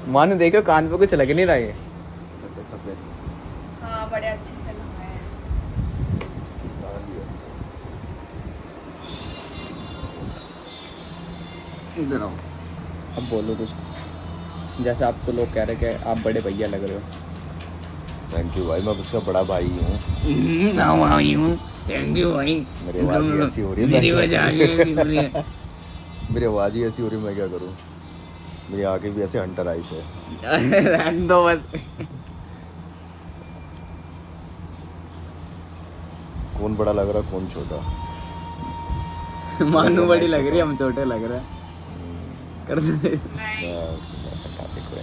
मानो देखो कान पे कुछ लग नहीं रहा है। सफेद हाँ बड़े अच्छे से लगाए हैं। इधर आओ। अब बोलो कुछ, जैसे आपको लोग कह रहे कि आप बड़े भैया लग रहे हो। थैंक यू भाई, मैं उसका बड़ा भाई हूँ। थैंक यू भाई। मेरी आवाज़ ही ऐसी हो रही है, मेरी वजह ऐसी हो रही है। मेरी आवाज़ ही ऐसी हो रही है, मैं क्या करूँ। मेरी आंखें भी ऐसे हंटर आइस है। रहने दो बस। कौन बड़ा लग रहा कौन छोटा। मानू बड़ी लग रही है, हम छोटे लग रहे हैं। कर दे। बस ऐसा खाते कोई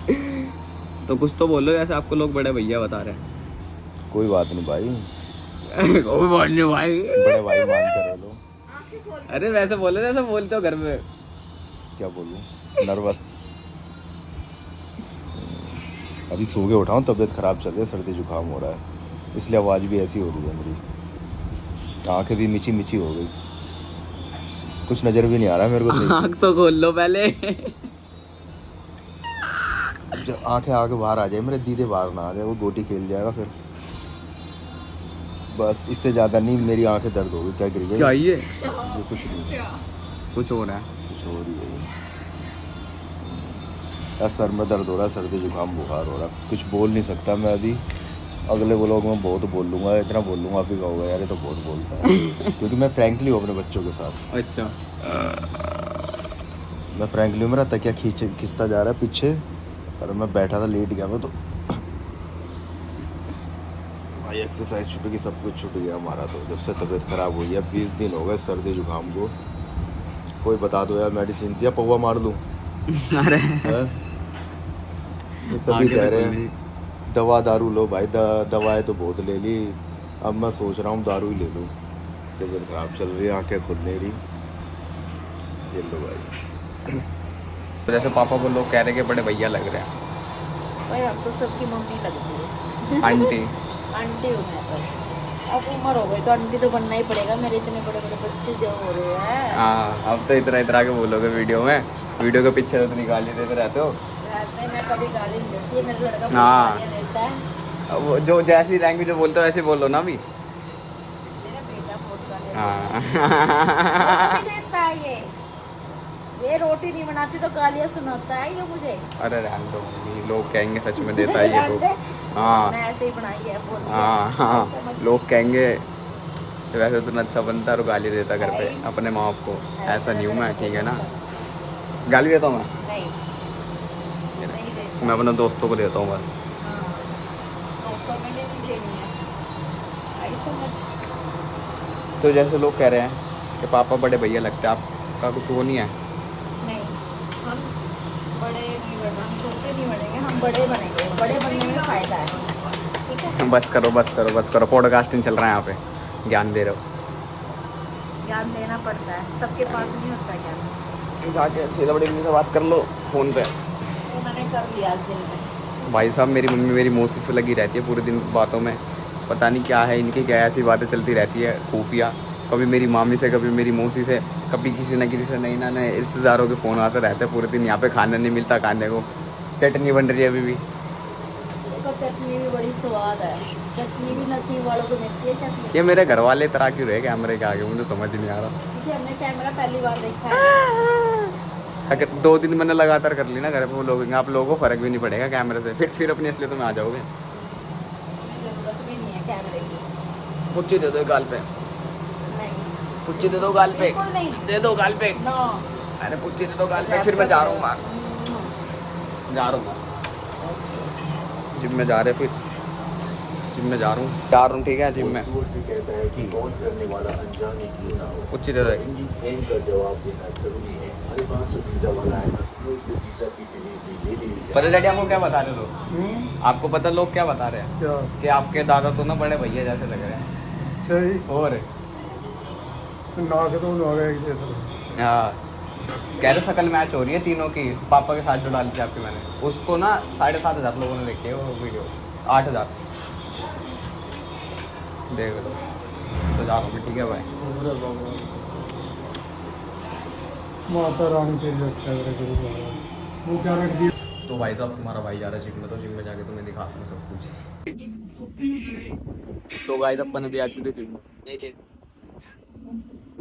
नहीं। तो कुछ तो बोलो, जैसे आपको लोग बड़े भैया बता रहे हैं। कोई बात नहीं भाई, कोई बात नहीं भाई। बड़े भाई मान कर रह लो। अरे वैसे बोलो जैसे बोलते हो घर में। क्या बोलूँ, नर्वस। अभी सो के उठाऊँ, तबीयत ख़राब चल रही है, सर्दी जुकाम हो रहा है, इसलिए आवाज़ भी ऐसी हो रही है मेरी। आंखें भी मिची मिची हो गई, कुछ नज़र भी नहीं आ रहा है मेरे को सही से। आँख तो खोल लो पहले। जब आंखें आगे बाहर आ जाए, मेरे दीदे बाहर ना आ जाए, वो गोटी खेल जाएगा फिर। बस इससे ज़्यादा नहीं, मेरी आंखें दर्द हो गई। क्या गिर गई? क्या ये? कुछ नहीं, कुछ हो रहा है। कुछ हो रही है यार, सर में दर्द हो रहा है, सर्दी जुकाम बुखार हो रहा है, कुछ बोल नहीं सकता मैं अभी। अगले व्लॉग में बहुत बोल लूँगा, इतना बोल लूँगा अभी कहोगे यार ये तो बहुत बोलता है। क्योंकि मैं फ्रैंकली हूँ अपने बच्चों के साथ। अच्छा। मैं फ्रैंकली हूँ, मेरा तकिया खींचता जा रहा है पीछे, और मैं बैठा था, लेट गया मैं तो। भाई एक्सरसाइज छूट गई, सब कुछ छूट गया हमारा तो, जब से तबीयत ख़राब हुई है। 20 दिन हो गए सर्दी जुकाम को। कोई बता दो यार मेडिसिन, या पौवा मार लूँ। अरे सभी कह रहे हैं दवा दारू लो भाई, दवाएं तो बहुत ले ली, अब मैं सोच रहा हूँ दारू ही ले लूँ। तबीयत ख़राब चल रही है, आंखें खुल नहीं रही। ये लो भाई। जैसे पापा को लोग कह रहे हैं कि बड़े भैया लग रहे हैं। भाई अब तो सबकी मम्मी लगती है। आंटी। आंटी हूँ मैं तो। अब उम्र हो गई तो आंटी तो बनना ही पड़ेगा, मेरे इतने बड़े बड़े बच्चे जो हो रहे हैं। हाँ अब तो इतना इतना के बोलोगे वीडियो में, वीडियो के पीछे तो निकाल देते रहते हो। रात में मैं कभी गाली नहीं देती है, मेरा लड़का बहुत हाँ। गालियाँ देता है। वो जो जैसी लैंग्वेज बोलते हो वैसे बोलो ना अभी। मेरा बेटा बहुत गालियाँ हाँ। देता है ये रोटी नहीं बनाती तो गालियाँ सुनाता है ये मुझे। अरे रहने दो मम्मी, लोग कहेंगे सच में देता है ये तो। हाँ मैं ऐसे ही बनाई है बोल के। हाँ हाँ, लोग कहेंगे तो वैसे तो अच्छा बनता है और गाली देता घर पे अपने माँ बाप को। ऐसा नहीं हूँ मैं, ठीक है ना। गाली देता हूँ मैं? नहीं नहीं देती। मैं अपने दोस्तों को देता हूँ बस। हाँ, दोस्तों में नहीं देनी है। आई समझ। तो जैसे लोग कह रहे हैं कि पापा बड़े भैया लगते हैं, आपका कुछ वो नहीं है? नहीं, हम बड़े नहीं बनना, हम छोटे नहीं बनेंगे, हम बड़े बनेंगे। बड़े बनने में फ़ायदा है, ठीक है। बस करो बस करो बस करो, पॉडकास्टिंग चल रहा है यहाँ पे, ज्ञान दे रहे हो। ज्ञान देना पड़ता है, सबके पास नहीं होता ज्ञान। जाके सीधा बड़ी मम्मी से बात कर लो फ़ोन पे। तो मैंने कर लिया आज दिन में। भाई साहब मेरी मम्मी मेरी मौसी से लगी रहती है पूरे दिन बातों में, पता नहीं क्या है इनकी, क्या ऐसी बातें चलती रहती है खुफिया। कभी मेरी मामी से, कभी मेरी मौसी से, कभी किसी न किसी से, नई ना नए रिश्तेदारों के फ़ोन आते रहते हैं पूरे दिन। यहाँ पे खाना नहीं मिलता खाने को, चटनी बन रही है अभी भी। देखो चटनी भी बड़ी स्वाद है, चटनी भी नसीब वालों को मिलती है चटनी। ये मेरे घर वाले तरह क्यों रहे कैमरे के आगे, मुझे समझ नहीं आ रहा। क्योंकि हमने कैमरा पहली बार देखा है। अगर 2 दिन मैंने लगातार कर ली ना घर पे, वो लोग आप लोगों को फ़र्क भी नहीं पड़ेगा कैमरे से, फिर अपनी असलियत में आ जाओगे। जरूरत भी नहीं है कैमरे की। पुच्ची दे दो गाल पे, नहीं, पुच्ची दे दो गाल पे, बिल्कुल नहीं। दे दो गाल पे। नो। अरे पुच्ची दे दो गाल पे, फिर मैं जा रहा हूँ बाहर, जा रहा हूँ मैं जिम में, जा रहे फिर जिम में जा रहा हूँ ठीक है जिम में। पुच्ची दे दो। पता डैडी आपको क्या बता रहे लोग? आपको पता लोग क्या बता रहे हैं? क्या? कि आपके दादा तो ना बड़े भैया जैसे लग रहे हैं। अच्छा जी, और नाक तो नाक एक जैसा। हाँ, कह रहे शकल मैच हो रही है तीनों की। पापा के साथ जो डाली थी आपकी मैंने, उसको ना 7,500 लोगों ने देखी है वो वीडियो, 8,000 देख लो। तो जा रहा हूँ मैं, ठीक है भाई। अरे बाबा, माता रानी तेरी रक्षा करे गुरु बाबा। वो क्या रख दिया। तो भाई साहब तुम्हारा भाई जा रहा है जिम में, तो जिम में जाके तुम्हें दिखाता हूँ सब कुछ। तो गाइस अपन अभी आ चुके जिम में।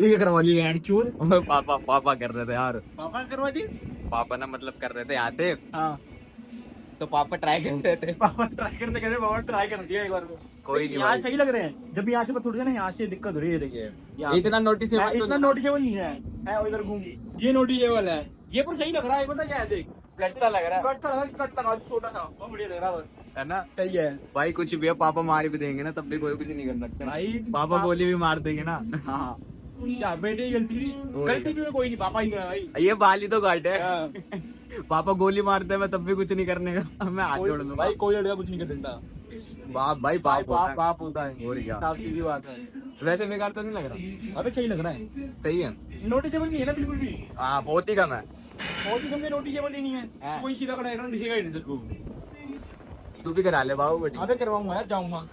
ये करवा ली यार चोर। पापा कर रहे थे यार। पापा करवा दी। पापा ना मतलब कर रहे थे यहाँ थे, हाँ तो पापा ट्राई कर रहे थे। पापा ट्राई करते कहते पापा ट्राई कर दिया एक बार को। कोई नहीं यहाँ भाई। सही लग रहे हैं, जब यहाँ से थोड़ी ना यहाँ से दिक्कत हो रही है। देखिए यहाँ इतना नोटिस हाँ, इतना नोटिसेबल नहीं है उधर घूम। ये नोटिसेबल है, ये पर सही लग रहा है। पता क्या है, देख लगता लग रहा है, कट लगा छोटा था, बहुत बढ़िया लग रहा है। है ना? सही है भाई कुछ भी है, पापा मार भी देंगे ना तब भी कोई कुछ नहीं कर सकते भाई। पापा गोली भी मार देंगे ना। हाँ क्या बेटे गलती भी कोई नहीं, पापा ही है भाई। ये बाली तो घाट है। हाँ। पापा गोली मारते हैं, मैं तब भी कुछ नहीं करने का। मैं हाथ जोड़ दूंगा भाई कोई लड़का कुछ नहीं कर सकता। बाप भाई भाई बाप होता है। बाप होता है, और क्या? साफ सीधी बात है। वैसे बेकार तो नहीं लग रहा? अबे सही लग रहा है, सही है। नोटिसेबल नहीं है ना बिल्कुल भी। हाँ बहुत ही कम है। और भी समझे नोटिसेबल ही नहीं है। हाँ। कोई सीधा खड़ा है दिखेगा ही नहीं तेरे को। तू भी करा ले बाबू बेटी। अबे करवाऊंगा यार, जाऊंगा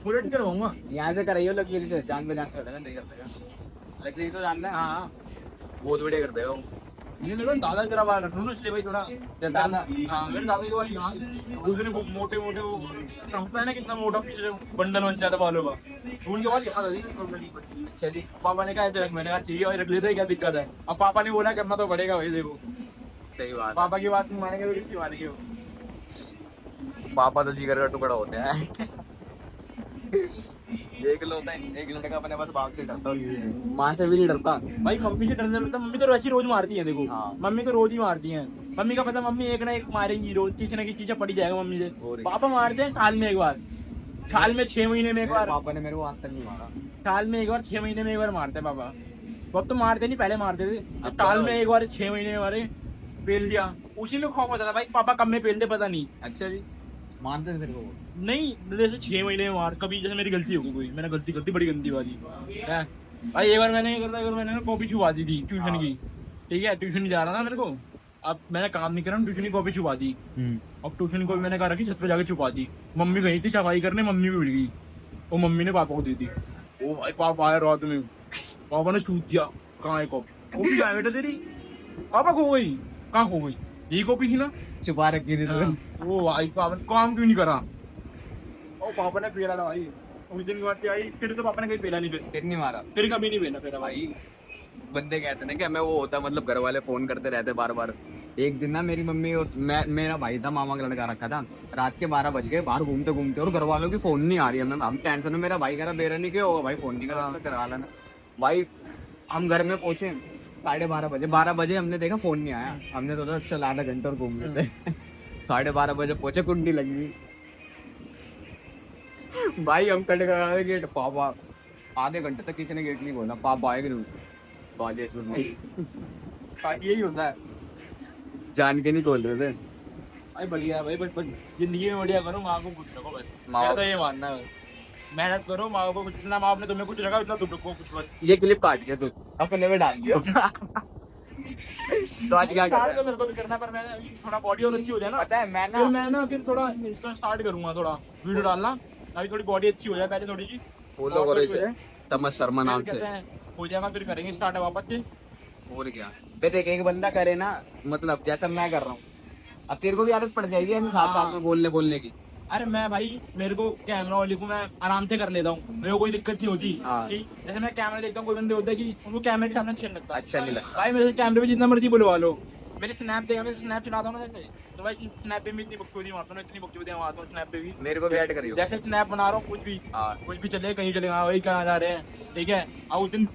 बुलेट करवाऊंगा। यहाँ से कराइयो लकीर से, जान पे जान कर देगा, नहीं कर सकेगा। लकीर तो जानना है। हाँ बहुत बढ़िया कर देगा वो। ये मेरा दादा करवा रखा हूँ ना, इसलिए भाई थोड़ा दादा? हाँ मेरे दादा के वाली। हाँ दूसरे वो मोटे मोटे वो होता है ना, कितना मोटा पीछे बंडल बन जाता बालों का, उनके वाली याद आती। चलिए पापा ने कहा ऐसे रख, मैंने कहा ठीक है भाई रख लेते हैं, क्या दिक्कत है। अब पापा ने बोला करना तो पड़ेगा भाई। देखो सही बात है। पापा की बात नहीं मानेंगे तो किसकी मानेंगे वो। पापा तो जिगर का टुकड़ा होते हैं। एक होता है, एक लड़का अपने बस बाप से डरता है, माँ से भी नहीं डरता। भाई मम्मी से डरने लगता, मम्मी तो ऐसी रोज मारती है। देखो हाँ। मम्मी तो रोज ही मारती है। मम्मी का पता, मम्मी एक ना एक मारेंगी रोज, किसी ना किसी चीज पड़ी जाएगा मम्मी से। और क्या। पापा मारते हैं साल में एक बार, साल में 6 महीने में एक बार। पापा ने मेरे को आज तक नहीं मारा। साल में एक बार, 6 महीने में एक बार मारते हैं पापा। अब तो मारते नहीं, पहले मारते थे। अब साल तो- में एक बार 6 महीने में मारे, पेल दिया। उसी में खौफ होता था भाई, पापा कब में पेलते पता नहीं। अच्छा जी, मानते थे तेरे को? नहीं जैसे 6 महीने में मार, कभी जैसे मेरी गलती होगी कोई, मैंने गलती करती बड़ी गंदी वाली है भाई। एक बार मैंने क्या करता, एक बार मैंने कॉपी छुपा दी थी ट्यूशन की। ठीक है, ट्यूशन नहीं जा रहा था मेरे को, अब मैंने काम नहीं करा, ट्यूशन की कॉपी छुपा दी। अब ट्यूशन की कॉपी मैंने कहा रखी, छत पे जाके छुपा दी। मम्मी गई थी सफाई करने, मम्मी भी उड़ गई, वो मम्मी ने पापा को दे दी। ओ भाई पापा आया रात में, पापा ने छूट दिया, कहाँ है कॉपी कहाँ है बेटा तेरी? पापा खो गई, कहाँ खो गई? यही कॉपी थी ना, छुपा रखी थी तो। वो भाई पापा ने काम क्यों नहीं करा? ओ पापा ने पेला था भाई, उस दिन की बात आई। फिर तो पापा ने कहीं पेला नहीं, फिर नहीं मारा? फिर कभी नहीं पेला फिर भाई। बंदे कहते ना कि हमें वो होता, मतलब घर वाले फोन करते रहते बार बार। एक दिन ना मेरी मम्मी और मेरा भाई था, मामा का लड़का रखा था, रात के 12 बज गए, बाहर घूमते घूमते, और घर वालों की फोन नहीं आ रही है। हम टेंशन में, मेरा भाई कह रहा बेरा नहीं क्यों होगा भाई, फोन नहीं करा, करा लेना भाई। हम घर में पहुंचे 12:30 बजे, 12 बजे हमने देखा फोन नहीं आया। हमने सोचा चल आधा घंटा और घूम लेते। 12:30 बजे पहुंचे, कुंडी लगी भाई। हम कट करा गेट, पापा आधे घंटे तक किसी ने गेट नहीं खोला, पापा आएगा नहीं बाजे सुन। यही होता है जान के नहीं खोल रहे थे भाई। बढ़िया है भाई, बस जिंदगी में बढ़िया करो, माँ को खुश रखो बस। मेरा तो ये मानना है, मेहनत करो, माँ को कुछ, जितना माँ ने तुम्हें कुछ रखा उतना तुम रखो कुछ बस। ये क्लिप काट के तू अपने में डाल दियो। तो आज क्या कर रहा है? तो मेरे को भी करना, पर मैं अभी थोड़ा बॉडी और अच्छी हो जाए ना, पता है मैं फिर मैं ना फिर थोड़ा इंस्टा स्टार्ट करूंगा, थोड़ा वीडियो डालना, अभी थोड़ी बॉडी अच्छी हो जाए पहले थोड़ी सी। फॉलो करो इसे, तमस शर्मा नाम से। हो जाएगा फिर करेंगे स्टार्ट वापस से। और क्या बे, देख एक बंदा करे ना, मतलब जैसा मैं कर रहा हूँ, अब तेरे को भी आदत पड़ जाएगी हम साथ साथ में बोलने की। अरे मैं भाई, मेरे को कैमरा वाले को मैं आराम से कर लेता हूँ, मेरे को कोई दिक्कत नहीं होती। हाँ। ठीक, जैसे मैं कैमरा देखता हूँ, कोई बंदे होते हैं कि उनको कैमरे के सामने अच्छा नहीं लगता। अच्छा नहीं लगता भाई मेरे कैमरे पे जितना मर्जी बुलवा लो, मेरे स्नैप देखा, मैं स्नैप चलाता हूँ ना जैसे, तो भाई स्नैप पे भी इतनी बकचोदी मारता हूँ, इतनी बकचोदी मारता हूँ स्नैप पे भी। मेरे को भी ऐड करियो। जैसे स्नैप बना रहा हूँ, हाँ। कुछ भी चले, कहीं चले, हाँ भाई कहाँ जा रहे हैं, ठीक है। और उस दिन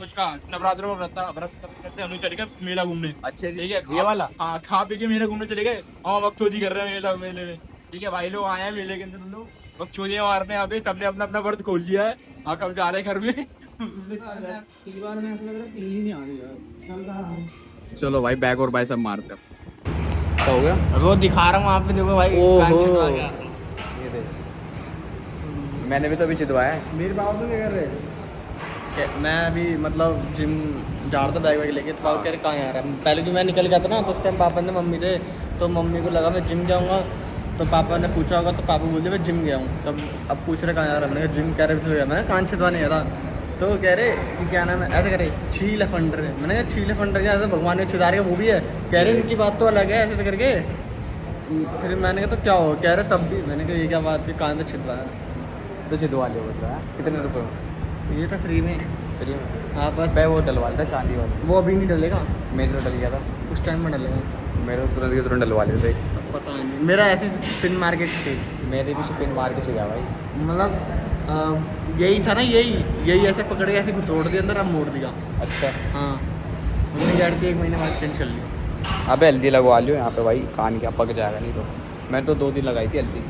उसका नवरात्र में व्रत करते हम लोग चले गए मेला घूमने। अच्छे ठीक है, ये वाला। हाँ, खा पी के मेला घूमने चले गए, और बकचोदी कर रहे हैं मेले में। ठीक है, भाई लोग आए हैं मेले के अंदर, हम लोग बकचोदियाँ मारते हैं यहाँ पे, सबने अपना अपना व्रत खोल लिया है, हाँ कब जा रहे हैं घर में। चलो भाई बैक और बाय सब मारते हैं। क्या हो गया? वो दिखा रहा हूँ आप भी देखो भाई, ओहो। ये देख, मैंने भी तो अभी चितवाया है। मेरे बाबू तो क्या कर रहे हैं? मैं अभी मतलब जिम जा रहा था बैग वैग लेके, तो पापा कह रहे कहाँ आ रहा है। पहले भी मैं निकल गया था ना, तो उस टाइम पापा ने मम्मी थे, तो मम्मी को लगा मैं जिम जाऊँगा, तो पापा ने पूछा होगा, तो पापा बोले मैं जिम गया हूँ। तब अब पूछ रहे कहाँ आ रहा है, मैंने कहा जिम, कह रहे थे मैंने कान छिदवाने गया था। तो कह रहे कि क्या नाम है, ऐसे करे छील फंडर है। मैंने कहा छील फंडर क्या, ऐसे भगवान ने छिदारे का मूवी है। कह रहे इनकी बात तो अलग है ऐसे करके। फिर मैंने कहा तो क्या हो, कह रहे तब भी। मैंने कहा ये क्या बात है, कहाँ तो छिदवाया। तो छिदवा लिया मतलब कितने रुपये ये था फ्री में। फ्री में? हाँ बस। मैं वो डलवा लेता चांदी वाला। वो अभी नहीं डलेगा, मेरे तो डल गया था, उस टाइम में डलेगा। मेरे तो तुरंत डलवा लेते। पता नहीं, मेरा ऐसी पिन मार्केट थी। मेरे भी पिन मार के गया भाई। मतलब यही था ना, यही ऐसे पकड़ के ऐसे घुसोड़ दिया अंदर, अब मोड़ दिया। अच्छा। हाँ मुझे गाड़ी थी, 1 महीने बाद चेंज कर ली। अबे हल्दी लगवा लियो यहाँ पे भाई, कान क्या पक जाएगा नहीं तो। मैंने तो 2 दिन लगाई थी हल्दी।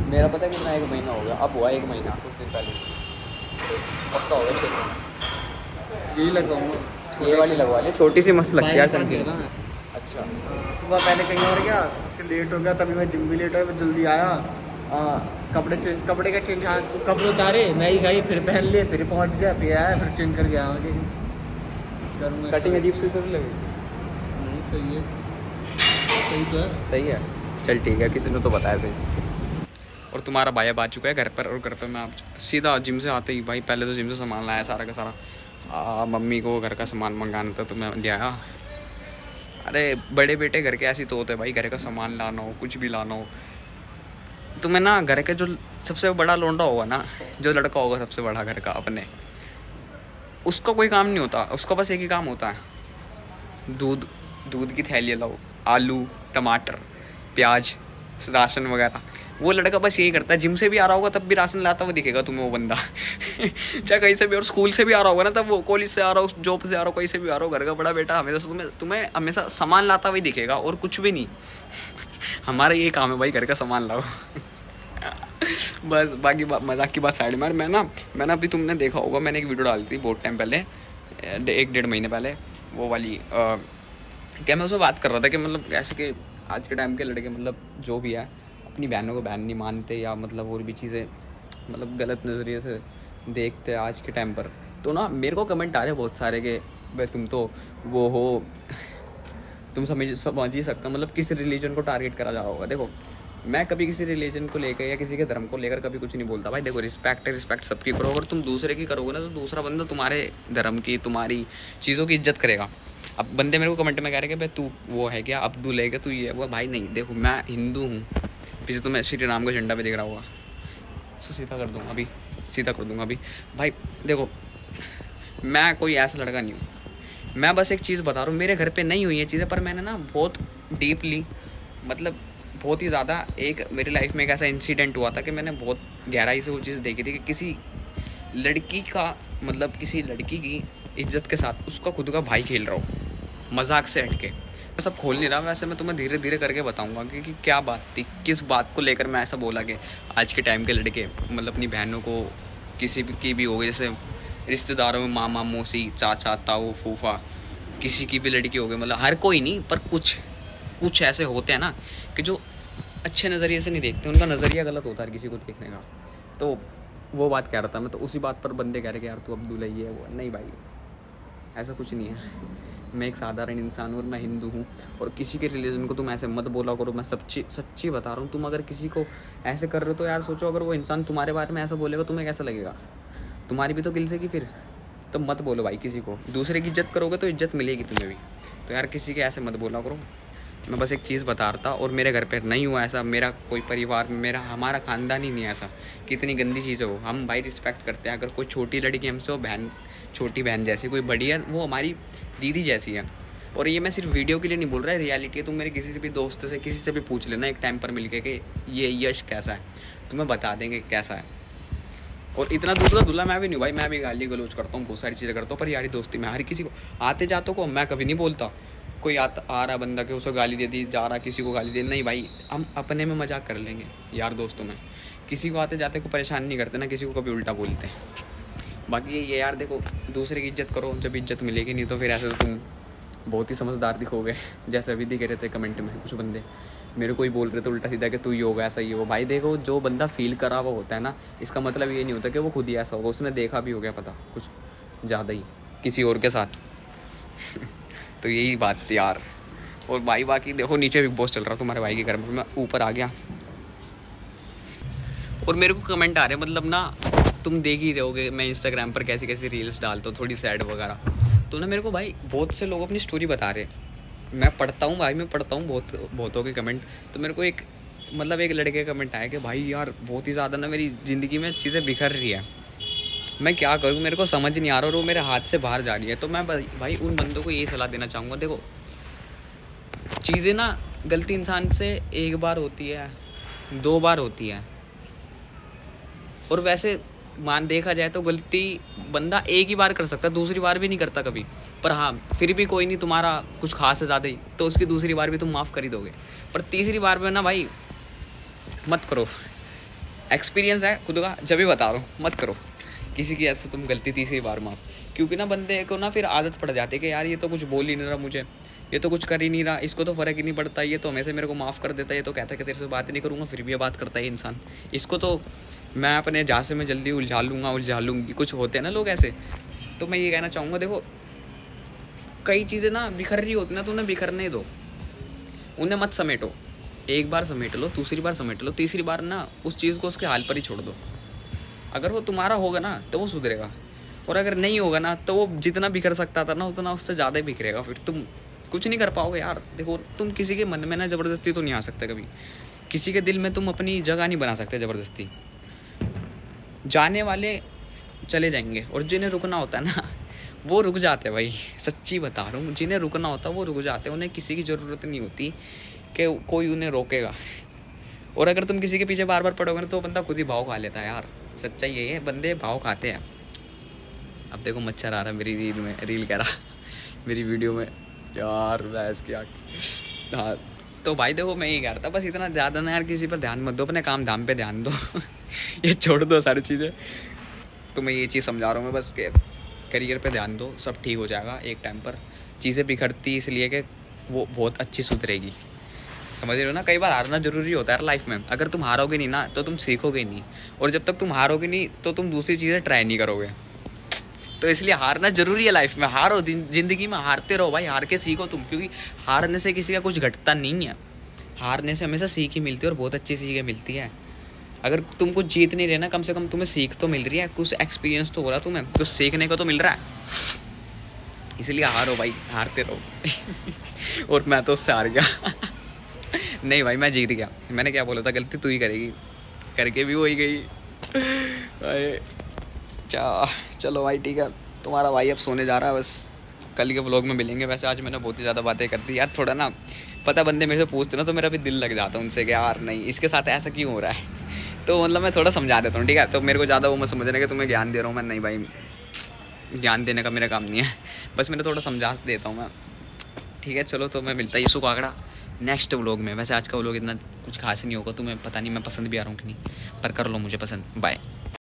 मेरा पता है कितना, 1 महीना हो गया, अब हुआ 1 महीना कुछ दिन पहले, पक्का हो गया 6 महीना। यही लगवाऊंगा, ये वाली लगवा लियो, छोटी सी मस्त लगती है यार चमकी। था। अच्छा। सुबह पहले कहीं और गया, उसके लेट हो गया, तभी मैं जिम भी लेट हो गया, जल्दी आया। कपड़े का चेंज, हाँ कपड़े उतारे, मैं ही खाई, फिर पहन लिए, फिर पहुंच गया, फिर आया, फिर चेंज कर गया। कटिंग अजीब से तो नहीं लगी? नहीं सही है, सही तो है। सही है, चल ठीक है, किसी ने तो बताया सही। और तुम्हारा भाई अब आ चुका है घर पर, और घर पर मैं आप सीधा जिम से आते ही भाई पहले तो जिम से सामान लाया सारा का सारा। मम्मी को घर का सामान मंगाना था तो मैं ले आया। अरे बड़े बेटे घर के ऐसे तो होते हैं भाई, घर का सामान लाना हो, कुछ भी लाना हो। तुम्हें ना घर के जो सबसे बड़ा लोंडा होगा ना, जो लड़का होगा सबसे बड़ा घर का अपने, उसका कोई काम नहीं होता, उसका बस एक ही काम होता है, दूध की थैली लाओ, आलू टमाटर प्याज राशन वगैरह। वो लड़का बस यही करता है। जिम से भी आ रहा होगा तब भी राशन लाता हुआ दिखेगा तुम्हें वो बंदा। चाहे कहीं से भी, और स्कूल से भी आ रहा होगा ना तब वो, कॉलेज से आ रहा हो, जॉब से आ रहा हो, कहीं से भी आ रहा हो, घर का बड़ा बेटा हमेशा तुम्हें हमेशा सामान लाता हुआ दिखेगा और कुछ भी नहीं। हमारा ये काम है भाई, घर का सामान लाओ। बस बाकी मजाक की बात साइड में। मैं ना अभी तुमने देखा होगा, मैंने एक वीडियो डाली थी बहुत टाइम पहले, 1-1.5 महीने पहले, वो वाली क्या मैं उसमें बात कर रहा था कि मतलब ऐसे कि आज के टाइम के लड़के मतलब जो भी है अपनी बहनों को बहन नहीं मानते, या मतलब और भी चीज़ें मतलब गलत नज़रिए से देखते हैं आज के टाइम पर। तो ना मेरे को कमेंट आ रहे हैं बहुत सारे कि भाई तुम तो वो हो, तुम समझ ही सकते हो, मतलब किस रिलीजन को टारगेट करा जा रहा होगा। देखो मैं कभी किसी रिलीजन को लेकर या किसी के धर्म को लेकर कभी कुछ नहीं बोलता भाई। देखो रिस्पेक्ट है, रिस्पेक्ट सबकी करो। अगर तुम दूसरे की करोगे ना तो दूसरा बंदा तुम्हारे धर्म की, तुम्हारी चीज़ों की इज्जत करेगा। अब बंदे मेरे को कमेंट में कह रहे हैं कि भाई तू वो है क्या, अब्दुल है क्या, तू ये है वो। भाई नहीं, देखो मैं हिंदू हूँ, पीछे तुम्हें श्री राम का झंडा भी दिख रहा होगा, तो सीधा कर दूँगा अभी, सीधा कर दूँगा अभी। भाई देखो मैं कोई ऐसा लड़का नहीं हूँ, मैं बस एक चीज़ बता रहा हूँ, मेरे घर पे नहीं हुई ये चीज़ें, पर मैंने ना बहुत डीपली, मतलब बहुत ही ज़्यादा, एक मेरी लाइफ में एक ऐसा इंसिडेंट हुआ था कि मैंने बहुत गहराई से वो चीज़ देखी थी कि किसी लड़की का, मतलब किसी लड़की की इज्जत के साथ उसका खुद का भाई खेल रहा हो, मजाक से हटके। मैं सब खोल नहीं रहा, वैसे मैं तुम्हें धीरे धीरे करके बताऊंगा कि क्या बात थी, किस बात को लेकर मैं ऐसा बोला कि आज के टाइम के लड़के मतलब अपनी बहनों को किसी की भी हो गई, जैसे रिश्तेदारों में मामा मौसी चाचा ताऊ फूफा, किसी की भी लड़की हो गई, मतलब हर कोई नहीं पर कुछ ऐसे होते हैं ना कि जो अच्छे नज़रिए से नहीं देखते, उनका नज़रिया गलत होता है किसी को देखने का। तो वो बात कह रहा था मैं, तो उसी बात पर बंदे कह रहे कि यार तू अब्दुल है ये वो। नहीं भाई ऐसा कुछ नहीं है, मैं एक साधारण इंसान हूँ और मैं हिंदू हूँ, और किसी के रिलीजन को तुम ऐसे मत बोला करो। मैं सच्ची बता रहा हूँ, तुम अगर किसी को ऐसे कर रहे हो तो यार सोचो, अगर वो इंसान तुम्हारे बारे में ऐसा बोलेगा तुम्हें कैसा लगेगा, तुम्हारी भी तो गिल सेगी फिर। तो मत बोलो भाई किसी को, दूसरे की इज्जत करोगे तो इज्जत मिलेगी तुम्हें भी। तो यार किसी के ऐसे मत बोला करो। मैं बस एक चीज़ बता रहा था, और मेरे घर पे नहीं हुआ ऐसा, मेरा कोई परिवार में हमारा ख़ानदान ही नहीं ऐसा। कितनी गंदी चीज़ हो, हम भाई रिस्पेक्ट करते हैं। अगर कोई छोटी लड़की हमसे हो बहन, छोटी बहन जैसी, कोई बड़ी है वो हमारी दीदी जैसी है। और ये मैं सिर्फ वीडियो के लिए नहीं बोल रहा है, रियलिटी है। तुम मेरे किसी से भी दोस्त से किसी से भी पूछ लेना एक टाइम पर मिलके कि ये यश कैसा है, तुम्हें बता देंगे कैसा है। और इतना दूर का दूल्हा मैं भी नहीं भाई, मैं भी गाली गलोच करता हूँ, बहुत सारी चीज़ें करता हूँ, पर यारी दोस्ती में हर किसी को, आते जातों को मैं कभी नहीं बोलता। कोई आ रहा बंदा कि उसको गाली दे दी, जा रहा किसी को गाली दे, नहीं भाई हम अपने में मजाक कर लेंगे यार दोस्तों में, किसी को आते जाते को परेशान नहीं करते ना, किसी को कभी उल्टा बोलते हैं। बाकी ये यार देखो, दूसरे की इज्जत करो, जब इज्जत मिलेगी, नहीं तो फिर ऐसे तो तुम बहुत ही समझदार दिखोगे, जैसे अभी दिखे रहे थे कमेंट में कुछ बंदे मेरे को ही बोल रहे थे उल्टा सीधा कि तू ही होगा ऐसा ही हो। भाई देखो जो बंदा फील करा हुआ होता है ना, इसका मतलब ये नहीं होता कि वो खुद ही ऐसा होगा, उसने देखा भी हो गया पता कुछ ज़्यादा ही किसी और के साथ। तो यही बात थी यार। और भाई बाकी देखो नीचे बिग बॉस चल रहा तुम्हारे भाई के घर में, मैं ऊपर आ गया और मेरे को कमेंट आ रहे मतलब ना तुम देख ही रहोगे मैं इंस्टाग्राम पर कैसी कैसी रील्स डालता हूँ, थोड़ी सैड वगैरह, तो ना मेरे को भाई बहुत से लोग अपनी स्टोरी बता रहे, मैं पढ़ता हूँ भाई, मैं पढ़ता हूँ बहुतों के कमेंट। तो मेरे को एक लड़के का कमेंट आया कि भाई यार बहुत ही ज़्यादा ना मेरी ज़िंदगी में चीज़ें बिखर रही है, मैं क्या करूँ, मेरे को समझ नहीं आ रहा और वो मेरे हाथ से बाहर जा रही है। तो मैं भाई उन बंदों को यही सलाह देना चाहूँगा, देखो चीज़ें ना गलती इंसान से एक बार होती है, 2 बार होती है, और वैसे देखा जाए तो गलती बंदा एक ही बार कर सकता है, दूसरी बार भी नहीं करता कभी। पर हाँ फिर भी कोई नहीं, तुम्हारा कुछ खास है ज़्यादा ही, तो उसकी दूसरी बार भी तुम माफ़ कर ही दोगे। पर तीसरी बार में ना भाई मत करो, एक्सपीरियंस है खुद का, जब भी बता रहा हूँ मत करो किसी की ऐसे तुम गलती तीसरी बार माफ़, क्योंकि ना बंदे को ना फिर आदत पड़ जाती है कि यार ये तो कुछ बोल ही नहीं रहा मुझे, ये तो कुछ कर ही नहीं रहा, इसको तो फ़र्क ही नहीं पड़ता, ये तो हमेशा मेरे को माफ़ कर देता है, ये तो कहता है कि तेरे से बात ही नहीं करूँगा, फिर भी ये बात करता है इंसान, इसको तो मैं अपने जहाँ से मैं जल्दी उलझा लूँगी। कुछ होते हैं ना लोग ऐसे। तो मैं ये कहना चाहूँगा, देखो कई चीज़ें ना बिखर रही होती ना, तो उन्हें बिखरने दो, उन्हें मत समेटो। एक बार समेट लो, दूसरी बार समेट लो, तीसरी बार ना उस चीज़ को उसके हाल पर ही छोड़ दो। अगर वो तुम्हारा होगा ना तो वो सुधरेगा, और अगर नहीं होगा ना तो वो जितना बिखर सकता था ना उतना उससे ज़्यादा ही बिखरेगा, फिर तुम कुछ नहीं कर पाओगे यार। देखो तुम किसी के मन में ना ज़बरदस्ती तो नहीं आ सकते कभी, किसी के दिल में तुम अपनी जगह नहीं बना सकते ज़बरदस्ती। जाने वाले चले जाएंगे और जिन्हें रुकना होता है ना वो रुक जाते हैं भाई, सच्ची बता रहा हूँ, जिन्हें रुकना होता है वो रुक जाते हैं, उन्हें किसी की ज़रूरत नहीं होती कि कोई उन्हें रोकेगा। और अगर तुम किसी के पीछे बार बार पड़ोगे ना तो बंदा खुद ही भाव खा लेता है यार, सच्चाई यही है, बंदे भाव खाते हैं। अब देखो मच्छर आ रहा है मेरी रील कह रहा मेरी वीडियो में यार, वैस क्या। हाँ तो भाई देखो मैं ये कह रहा था, बस इतना ज़्यादा ना यार किसी पर ध्यान मत दो, अपने काम धाम पे ध्यान दो ये छोड़ दो सारी चीज़ें। तो मैं ये चीज़ समझा रहा हूँ मैं बस के करियर पे ध्यान दो, सब ठीक हो जाएगा एक टाइम पर। चीज़ें बिखरती इसलिए कि वो बहुत अच्छी सुधरेगी, समझ रहे हो ना। कई बार हारना जरूरी होता है लाइफ में, अगर तुम हारोगे नहीं ना तो तुम सीखोगे नहीं, और जब तक तुम हारोगे नहीं तो तुम दूसरी चीज़ें ट्राई नहीं करोगे। तो इसलिए हारना जरूरी है लाइफ में, हारो जिंदगी में, हारते रहो भाई, हार के सीखो तुम, क्योंकि हारने से किसी का कुछ घटता नहीं है, हारने से हमेशा सीख ही मिलती है, और बहुत अच्छी सीखें मिलती है। अगर तुम कुछ जीत नहीं रहे ना, कम से कम तुम्हें सीख तो मिल रही है, कुछ एक्सपीरियंस तो हो रहा है तुम्हें, कुछ सीखने को तो मिल रहा है। इसलिए हारो भाई, हारते रहो और मैं तो उससे हार गया नहीं भाई मैं जीत गया, मैंने क्या बोला था, गलती तू ही करेगी, करके भी वही गई भाई। चलो भाई ठीक है, तुम्हारा भाई अब सोने जा रहा है, बस कल के व्लॉग में मिलेंगे। वैसे आज मैंने बहुत ही ज़्यादा बातें कर दी यार, थोड़ा ना पता बंदे मेरे से पूछते ना तो मेरा भी दिल लग जाता है उनसे कि यार नहीं इसके साथ ऐसा क्यों हो रहा है, तो मतलब मैं थोड़ा समझा देता हूँ, ठीक है। तो मेरे को ज़्यादा वो मैं समझने कि तुम्हें ज्ञान दे रहा हूँ मैं, नहीं भाई ज्ञान देने का मेरा काम नहीं है, बस मैंने थोड़ा समझा देता हूँ मैं, ठीक है। चलो तो मैं मिलता है यीशु काकड़ा नेक्स्ट व्लॉग में। वैसे आज का व्लॉग इतना कुछ खास नहीं होगा, तुम्हें पता नहीं मैं पसंद भी आ रहा हूँ कि नहीं, पर कर लो मुझे पसंद। बाय।